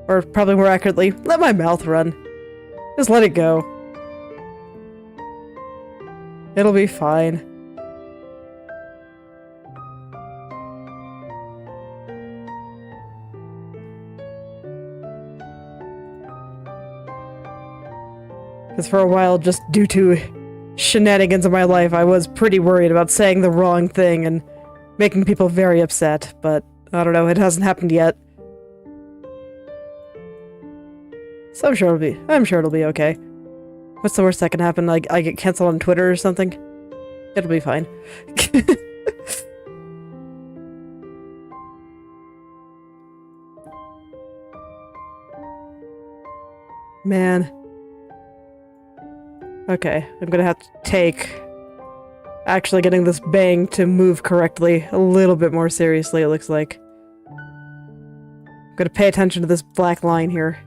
Or probably more accurately, let my mouth run. Just let it go. It'll be fine. Because for a while, just due to shenanigans in my life, I was pretty worried about saying the wrong thing and making people very upset, but I don't know, it hasn't happened yet. So I'm sure it'll be okay. What's the worst that can happen? Like, I get canceled on Twitter or something? It'll be fine. Man. Okay, I'm gonna have to take actually getting this bang to move correctly a little bit more seriously, it looks like. I'm gonna pay attention to this black line here.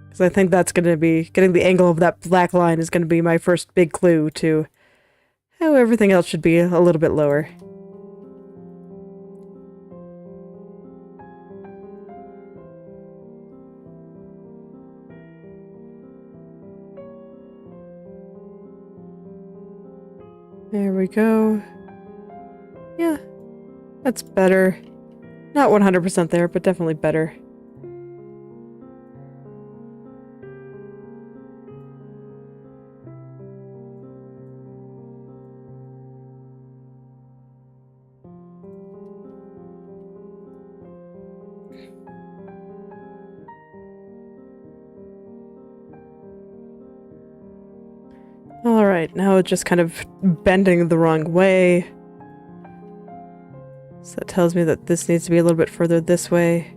Because I think that's gonna be, getting the angle of that black line is gonna be my first big clue to how everything else should be a little bit lower. There we go. Yeah, that's better. Not 100% there, but definitely better. Alright, now it's just kind of bending the wrong way. So that tells me that this needs to be a little bit further this way.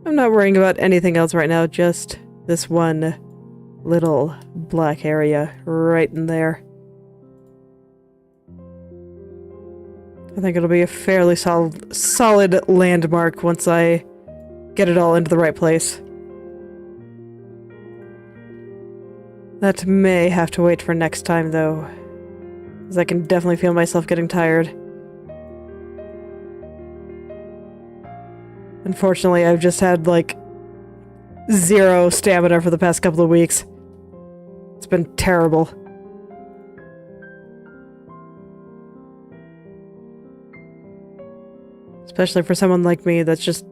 I'm not worrying about anything else right now, just this one little black area right in there. I think it'll be a fairly solid landmark once I get it all into the right place. That may have to wait for next time, though, because I can definitely feel myself getting tired. Unfortunately, I've just had, like, 0 stamina for the past couple of weeks. It's been terrible. Especially for someone like me that's just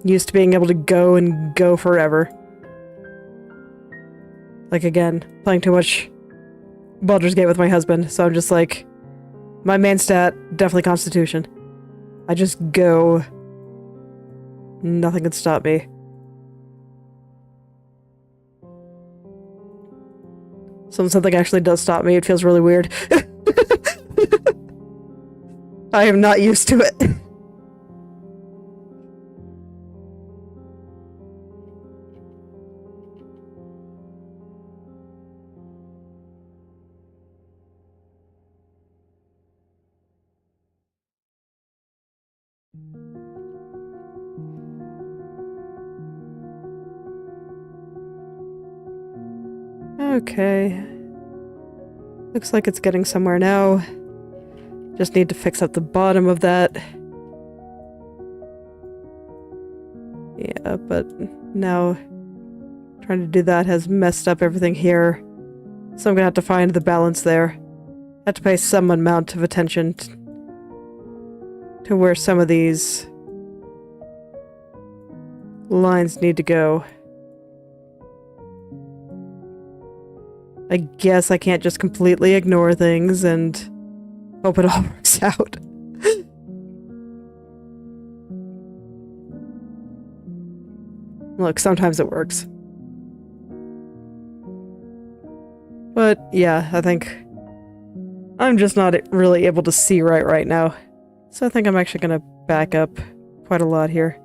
used to being able to go and go forever. Like, again, playing too much Baldur's Gate with my husband, so I'm just like, my main stat, definitely Constitution. I just go. Nothing can stop me. Something actually does stop me, it feels really weird. I am not used to it. Okay. Looks like it's getting somewhere now. Just need to fix up the bottom of that. Yeah, but now trying to do that has messed up everything here. So I'm gonna have to find the balance there. I have to pay some amount of attention to where some of these lines need to go. I guess I can't just completely ignore things and hope it all works out. Look, sometimes it works. But yeah, I think I'm just not really able to see right now. So I think I'm actually gonna back up quite a lot here.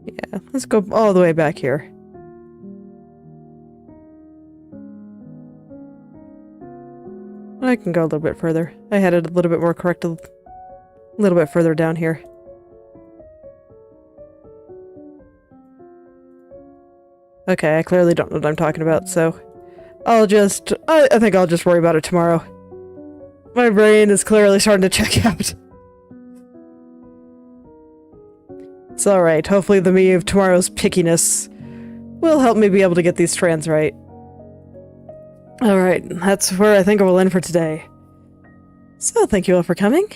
Yeah, let's go all the way back here. I can go a little bit further. I had it a little bit more correct a little bit further down here. Okay, I clearly don't know what I'm talking about, so I think I'll just worry about it tomorrow. My brain is clearly starting to check out. It's alright, hopefully the me of tomorrow's pickiness will help me be able to get these strands right. Alright, that's where I think I will end for today. So thank you all for coming.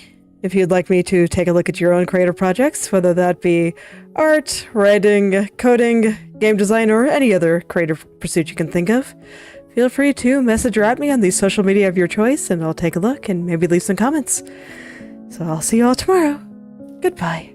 If you'd like me to take a look at your own creative projects, whether that be art, writing, coding, game design, or any other creative pursuit you can think of, feel free to message or at me on the social media of your choice, and I'll take a look and maybe leave some comments. So I'll see you all tomorrow. Goodbye.